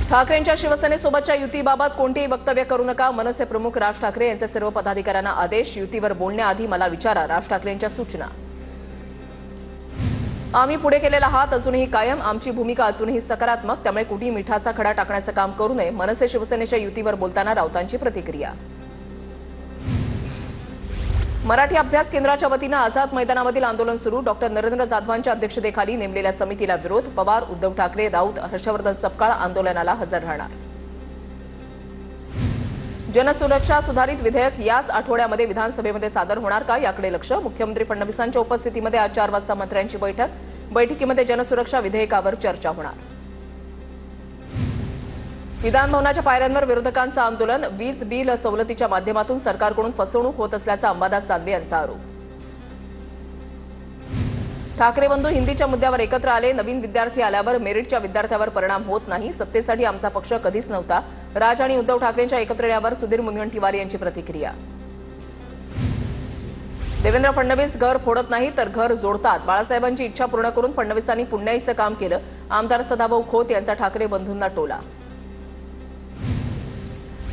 ठाकरेंच्या शिवसेनेसोबतच्या युतीबाबत कोणतेही वक्तव्य करू नका. मनसे प्रमुख राज ठाकरे यांचे सर्व पदाधिकाऱ्यांना आदेश. युतीवर बोलण्याआधी मला विचारा. राज ठाकरेंच्या सूचना. आम्ही पुढे केलेला हात अजूनही कायम. आमची भूमिका अजूनही सकारात्मक. त्यामुळे कुठेही मिठाचा खडा टाकण्याचं काम करू नये. मनसे शिवसेनेच्या युतीवर बोलताना राऊतांची प्रतिक्रिया. मराठी अभ्यास केंद्राच्या वतीनं आझाद मैदानामधील आंदोलन सुरू. डॉक्टर नरेंद्र जाधवांच्या अध्यक्षतेखाली नेमलेल्या समितीला विरोध. पवार, उद्धव ठाकरे, राऊत, हर्षवर्धन सपकाळ आंदोलनाला हजर राहणार. जनसुरक्षा सुधारित विधेयक याच आठवड्यामध्ये विधानसभेमध्ये सादर होणार का, याकडे लक्ष. मुख्यमंत्री फडणवीसांच्या उपस्थितीमध्ये आज 4 वाजता मंत्र्यांची बैठक. बैठकीमध्ये जनसुरक्षा विधेयकावर चर्चा होणार. विधानभवनाच्या पायऱ्यांवर विरोधकांचं आंदोलन. वीज बिल सवलतीच्या माध्यमातून सरकारकडून फसवणूक होत असल्याचा अंबादास दानवे यांचा आरोप. ठाकरे बंधू हिंदीच्या मुद्द्यावर एकत्र आले. नवीन विद्यार्थी आल्यावर मेरिटच्या विद्यार्थ्यावर परिणाम होत नाही. सत्तेसाठी आमचा पक्ष कधीच नव्हता. राज आणि उद्धव ठाकरेंच्या एकत्र येण्यावर सुधीर मुनगंटीवार यांची प्रतिक्रिया. देवेंद्र फडणवीस घर फोडत नाही तर घर जोडतात. बाळासाहेबांची इच्छा पूर्ण करून फडणवीसांनी पुण्याईचं काम केलं. आमदार सदाभाऊ खोत यांचा ठाकरे बंधूंना टोला.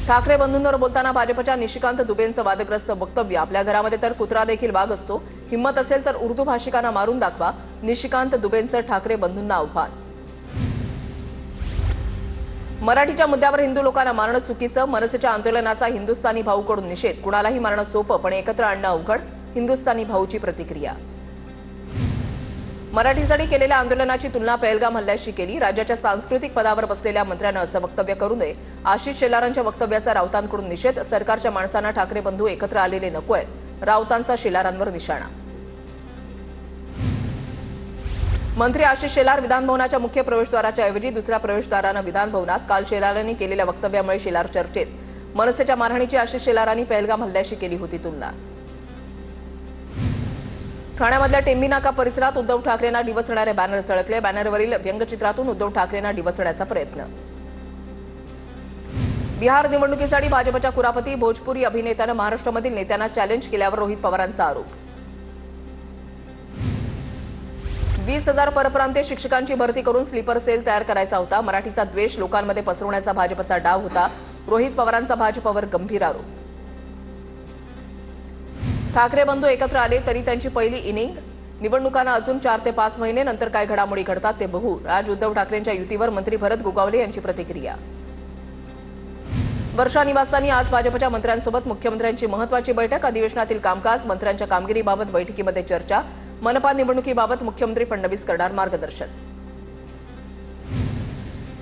ठाकरे बंधूंवर बोलताना भाजपच्या निशिकांत दुबेंचं वादग्रस्त वक्तव्य. आपल्या घरामध्ये तर कुत्रा देखील वाघ असतो. हिंमत असेल तर उर्दू भाषिकांना मारून दाखवा. निशिकांत दुबेंचं ठाकरे बंधूंना आव्हान. मराठीच्या मुद्द्यावर हिंदू लोकांना मारणं चुकीचं. मनसेच्या आंदोलनाचा हिंदुस्थानी भाऊकडून निषेध. कुणालाही मारणं सोपं पण एकत्र आणणं अवघड. हिंदुस्थानी भाऊची प्रतिक्रिया. मराठीसाठी केलेल्या आंदोलनाची तुलना पहलगाम हल्ल्याशी केली. राज्याच्या सांस्कृतिक पदावर बसलेल्या मंत्र्यानं असं वक्तव्य करू नये. आशिष शेलारांच्या वक्तव्याचा राऊतांकडून निषेध. सरकारच्या माणसांना ठाकरे बंधू एकत्र आलेले नकोयत. राऊतांचा शेलारांवर निशाणा. मंत्री आशिष शेलार विधानभवनाच्या मुख्य प्रवेशद्वाराच्या ऐवजी दुसऱ्या प्रवेशद्वारानं विधानभवनात. काल शेलारांनी केलेल्या वक्तव्यामुळे शेलार चर्चेत. मनसेच्या मारहाणीची आशिष शेलारांनी पहलगाम हल्ल्याशी केली होती तुलना. ठाण्यामधल्या टेंबी नाका परिसरात उद्धव ठाकरेंना डिवचणारे बॅनर सळकले. बॅनरवरील व्यंगचित्रातून उद्धव ठाकरेंना डिवचण्याचा प्रयत्न. बिहार निवडणुकीसाठी भाजपच्या कुरापती. भोजपुरी अभिनेत्यानं महाराष्ट्रामधील नेत्यांना चॅलेंज केल्यावर रोहित पवारांचा आरोप. 20,000 परप्रांतीय शिक्षकांची भरती करून स्लीपर सेल तयार करायचा होता. मराठीचा द्वेष लोकांमध्ये पसरवण्याचा भाजपचा डाव होता. रोहित पवारांचा भाजपवर गंभीर आरोप. ठाकरे बंधू एकत्र आले तरी त्यांची पहिली इनिंग. निवडणुकांना अजून 4 ते 5 महिने. नंतर काय घडामोडी घडतात ते बघू. राज उद्धव ठाकरेंच्या युतीवर मंत्री भरत गोगावले यांची प्रतिक्रिया. वर्षा निवासांनी आज भाजपच्या मंत्र्यांसोबत मुख्यमंत्र्यांची महत्त्वाची बैठक. अधिवेशनातील कामकाज, मंत्र्यांच्या कामगिरीबाबत बैठकीमध्ये चर्चा. मनपा निवडणुकीबाबत मुख्यमंत्री फडणवीस करणार मार्गदर्शन.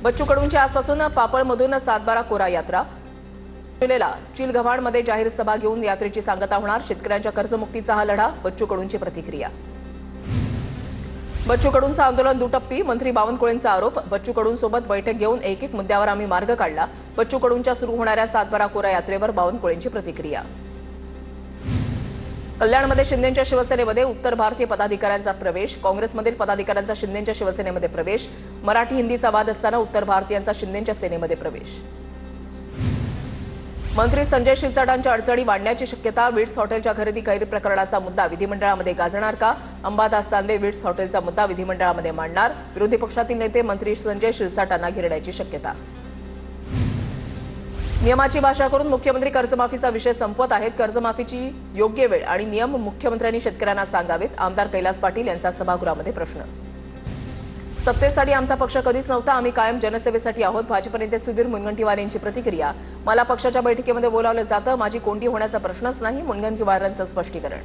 बच्चू कडूंची आजपासून पापळमधून 7-12 कोरा यात्रा. चिलगव्हाणमध्ये जाहीर सभा घेऊन यात्रेची सांगता होणार. शेतकऱ्यांच्या कर्जमुक्तीचा हा लढा. बच्चू कडूंची प्रतिक्रिया. बच्चू कडूंचं आंदोलन दुटप्पी. मंत्री बावनकुळेंचा आरोप. बच्चू कडूंसोबत बैठक घेऊन एक मुद्द्यावर आम्ही मार्ग काढला. बच्चू कडूंच्या सुरू होणाऱ्या 7-12 कोरा यात्रेवर बावनकुळेंची प्रतिक्रिया. कल्याणमध्ये शिंदेंच्या शिवसेनेमध्ये उत्तर भारतीय पदाधिकाऱ्यांचा प्रवेश. काँग्रेसमधील पदाधिकाऱ्यांचा शिंदेंच्या शिवसेनेमध्ये प्रवेश. मराठी हिंदीचा वाद असताना उत्तर भारतीयांचा शिंदेंच्या सेनेमध्ये प्रवेश. मंत्री संजय शिरसाटांच्या अडचणी वाढण्याची शक्यता. विट्स हॉटेलच्या खरेदी गैरप्रकरणाचा मुद्दा विधिमंडळामध्ये गाजणार का. अंबादास दानवे विट्स हॉटेलचा मुद्दा विधिमंडळामध्ये मांडणार. विरोधी पक्षातील नेते मंत्री संजय शिरसाटांना घेरण्याची शक्यता. नियमाची भाषा करून मुख्यमंत्री कर्जमाफीचा विषय संपवत आहेत. कर्जमाफीची योग्य वेळ आणि नियम मुख्यमंत्र्यांनी शेतकऱ्यांना सांगावेत. आमदार कैलास पाटील यांचा सभागृहामध्ये प्रश्न. सत्तेसाठी आमचा पक्ष कधीच नव्हता. आम्ही कायम जनसेवेसाठी आहोत. भाजप नेते सुधीर मुनगंटीवार यांची प्रतिक्रिया. मला पक्षाच्या बैठकीमध्ये बोलावलं जातं. माझी कोंडी होण्याचा प्रश्नच नाही. मुनगंटीवारांचं स्पष्टीकरण.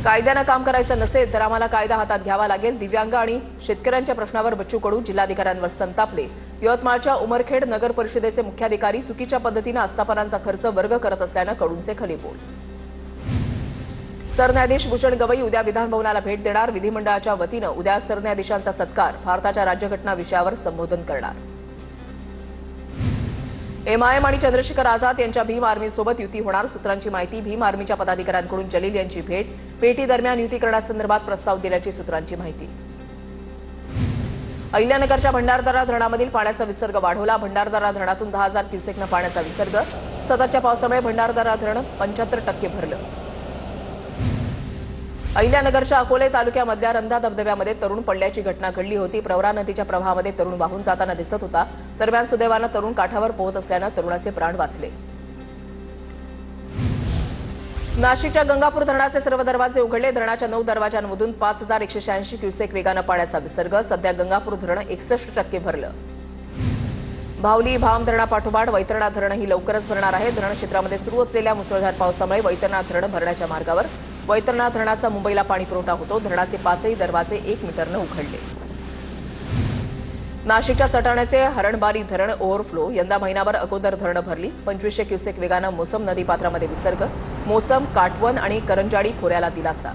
कायद्यानं काम करायचं नसेल तर आम्हाला कायदा हातात घ्यावा लागेल. दिव्यांग आणि शेतकऱ्यांच्या प्रश्नावर बच्चू कडू जिल्हाधिकाऱ्यांवर संतापले. यवतमाळच्या उमरखेड नगर परिषदेचे मुख्याधिकारी चुकीच्या पद्धतीनं आस्थापनांचा खर्च वर्ग करत असल्यानं कडूंचे खलीबोल. सरन्यायाधीश भूषण गवई उद्या विधानभवनाला भेट देणार. विधिमंडळाच्या वतीनं उद्या सरन्यायाधीशांचा सत्कार. भारताच्या राज्यघटना विषयावर संबोधन करणार. एमआयएम आणि चंद्रशेखर आझाद यांच्या भीम आर्मीसोबत युती होणार. सूत्रांची माहिती. भीम आर्मीच्या पदाधिकाऱ्यांकडून जलील यांची भेट. भेटीदरम्यान युती करण्यासंदर्भात प्रस्ताव दिल्याची सूत्रांची माहिती. अहिल्यानगरच्या भंडारदरा धरणामधील पाण्याचा विसर्ग वाढवला. भंडारदरा धरणातून 10,000 क्युसेकनं पाण्याचा विसर्ग. सततच्या पावसामुळे भंडारदरा धरण 75% भरलं. अहिल्यानगरच्या अकोले तालुक्यामधल्या रंधा धबधब्यामध्ये तरुण पडल्याची घटना घडली होती। प्रवरा नदीच्या प्रवाहामध्ये तरुण वाहून जाताना दिसत होता। दरम्यान सुदैवानं तरुण काठावर पोहत असल्यानं तरुणाचे प्राण वाचले। नाशिकच्या गंगापूर धरणाचे सर्व दरवाजे उघडले। धरणाच्या 9 दरवाजांमधून 5186 क्युसेक वेगानं पाण्याचा विसर्ग। सध्या गंगापूर धरण 61% भरलं। भावली भाम धरणापाठोपाठ वैतरणा धरणही लवकरच भरणार आहे। धरण क्षेत्रामध्ये सुरू असलेल्या मुसळधार पावसामुळे वैतरणा धरण भरण्याच्या मार्गावर। वैतरणा धरणाचा मुंबईला पाणी पुरवठा होतो। धरणाचे 5ही दरवाजे 1 मीटरनं उघडले। नाशिकच्या सटाण्याचे हरणबारी धरण ओव्हरफ्लो। यंदा महिनाभर अगोदर धरणं भरली। 2500 क्युसेक वेगानं मोसम नदीपात्रामध्ये विसर्ग। मोसम, काटवण आणि करंजाडी खोऱ्याला दिलासा।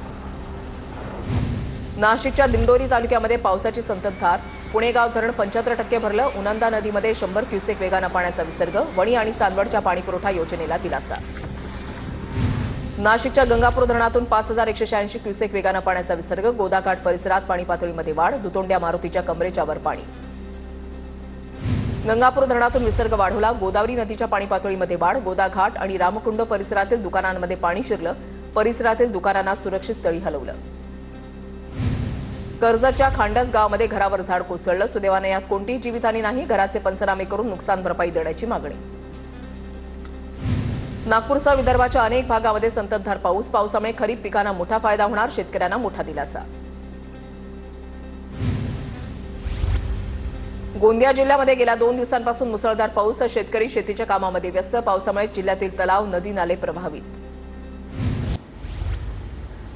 नाशिकच्या दिंडोरी तालुक्यामध्ये पावसाची संततधार। पुणेगाव धरण 75% भरलं। उनंदा नदीमध्ये 100 क्युसेक वेगानं पाण्याचा विसर्ग। वणी आणि चांदवडच्या पाणीपुरवठा योजनेला दिलासा। नाशिकच्या गंगापूर धरणातून 5186 क्युसेक वेगानं पाण्याचा विसर्ग। गोदाघाट परिसरात पाणी पातळीमध्ये वाढ। दुतोंड्या मारुतीच्या कमरेच्या वर पाणी। गंगापूर धरणातून विसर्ग वाढवला। गोदावरी नदीच्या पाणी पातळीमध्ये वाढ। गोदाघाट आणि रामकुंड परिसरातील दुकानांमध्ये पाणी शिरलं। परिसरातील दुकानांना सुरक्षित स्थळी हलवलं। कर्जतच्या खांडस गावामध्ये घरावर झाड कोसळलं। सुदैवाने यात कोणतीही जीवितहानी नाही। घराचे पंचनामे करून नुकसान भरपाई देण्याची मागणी। नागपूरसह विदर्भाच्या अनेक भागामध्ये संततधार पाऊस। पावसामुळे खरीप पिकांना मोठा फायदा होणार। शेतकऱ्यांना मोठा दिलासा। गोंदिया जिल्ह्यामध्ये गेल्या 2 दिवसांपासून मुसळधार पाऊस। शेतकरी शेतीच्या कामामध्ये व्यस्त। पावसामुळे जिल्ह्यातील तलाव, नदी नाले प्रभावित।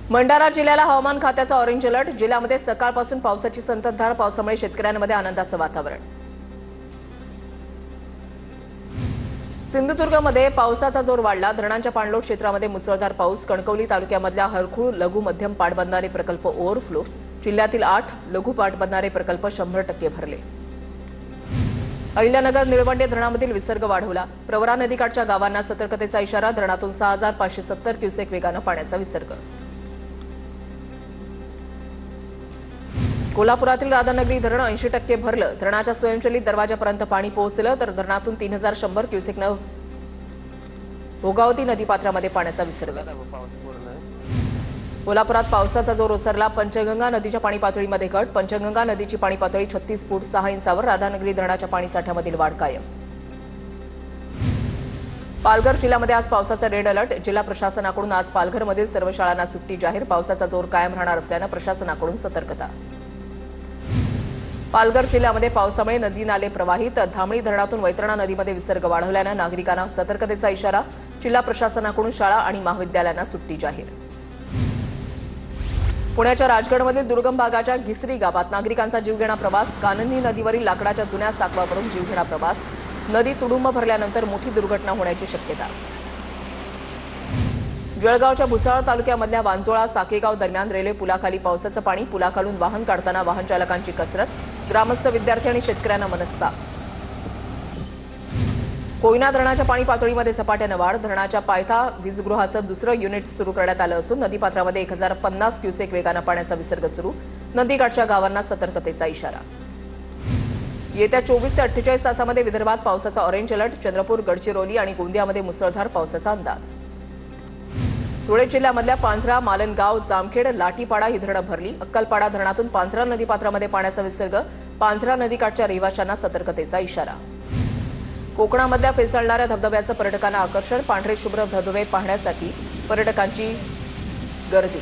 भंडारा जिल्ह्याला हवामान खात्याचा ऑरेंज अलर्ट। जिल्ह्यामध्ये सकाळपासून पावसाची संततधार। पावसामुळे शेतकऱ्यांमध्ये आनंदाचं वातावरण। सिंधुदुर्गमध्ये पावसाचा जोर वाढला। धरणांच्या पाणलोट क्षेत्रामध्ये मुसळधार पाऊस। कणकवली तालुक्यामधल्या हरकुळ लघु मध्यम पाटबंधारे प्रकल्प ओव्हरफ्लो। जिल्ह्यातील 8 लघु पाटबंधारे प्रकल्प 100% भरले। अहिल्यानगर निळवंडे धरणामधील विसर्ग वाढवला। प्रवरा नदीकाठच्या गावांना सतर्कतेचा इशारा। धरणातून 6570 क्युसेक वेगानं पाण्याचा विसर्ग। कोल्हापुरातील राधानगरी धरण 80% भरलं। धरणाच्या स्वयंचलित दरवाजापर्यंत पाणी पोहोचलं तर धरणातून 3100 क्युसेकनं भोगावती नदीपात्रामध्ये पाण्याचा विसर्ग। कोल्हापुरात पावसाचा जोर ओसरला। पंचगंगा नदीच्या पाणी पातळीमध्ये घट। पंचगंगा नदीची पाणी पातळी 36 फूट 6 इंचावर। राधानगरी धरणाच्या पाणीसाठ्यामधील वाढ कायम। पालघर जिल्ह्यामध्ये आज पावसाचा रेड अलर्ट। जिल्हा प्रशासनाकडून आज पालघरमधील सर्व शाळांना सुट्टी जाहीर। पावसाचा जोर कायम राहणार असल्यानं प्रशासनाकडून सतर्कता। पालघर जिल्ह्यामध्ये पावसामुळे नदी नाले प्रवाहित। धामणी धरणातून वैतरणा नदीमध्ये विसर्ग वाढवल्यानं नागरिकांना सतर्कतेचा इशारा। जिल्हा प्रशासनाकडून शाळा आणि महाविद्यालयांना सुट्टी जाहीर। पुण्याच्या राजगडमधील दुर्गम भागाच्या घिसरी गावात नागरिकांचा जीवघेणा प्रवास। कानंदी नदीवरील लाकडाच्या जुन्या साकवावरून जीवघेणा प्रवास। नदी तुडुंब भरल्यानंतर मोठी दुर्घटना होण्याची शक्यता। जळगावच्या भुसावळ तालुक्यामधल्या वांजोळा साकेगाव दरम्यान रेल्वे पुलाखाली पावसाचं पाणी। पुलाखालून वाहन काढताना वाहन चालकांची कसरत। ग्रामस्थ, विद्यार्थी आणि शेतकऱ्यांना मनस्ताप। कोयना धरणाच्या पाणी पातळीमध्ये झपाट्यानं वाढ। धरणाच्या पायथा वीजगृहाचं दुसरं युनिट सुरू करण्यात आलं असून नदीपात्रामध्ये 1050 क्युसेक वेगानं पाण्याचा विसर्ग सुरू। नदीकाठच्या गावांना सतर्कतेचा इशारा। येत्या 24 ते 48 तासामध्ये विदर्भात पावसाचा ऑरेंज अलर्ट। चंद्रपूर, गडचिरोली आणि गोंदियामध्ये मुसळधार पावसाचा अंदाज। धुळे जिल्ह्यामधल्या पांझरा, मालनगाव, जामखेड, लाटीपाडा ही धरणं भरली। अक्कलपाडा धरणातून पांझरा नदीपात्रामध्ये पाण्याचा विसर्ग। पांझरा नदीकाठच्या रहिवाशांना सतर्कतेचा इशारा। कोकणामधल्या फेसाळणाऱ्या धबधब्याचं पर्यटकांना आकर्षण। पांढरे शुभ्र धबधबे पाहण्यासाठी पर्यटकांची गर्दी।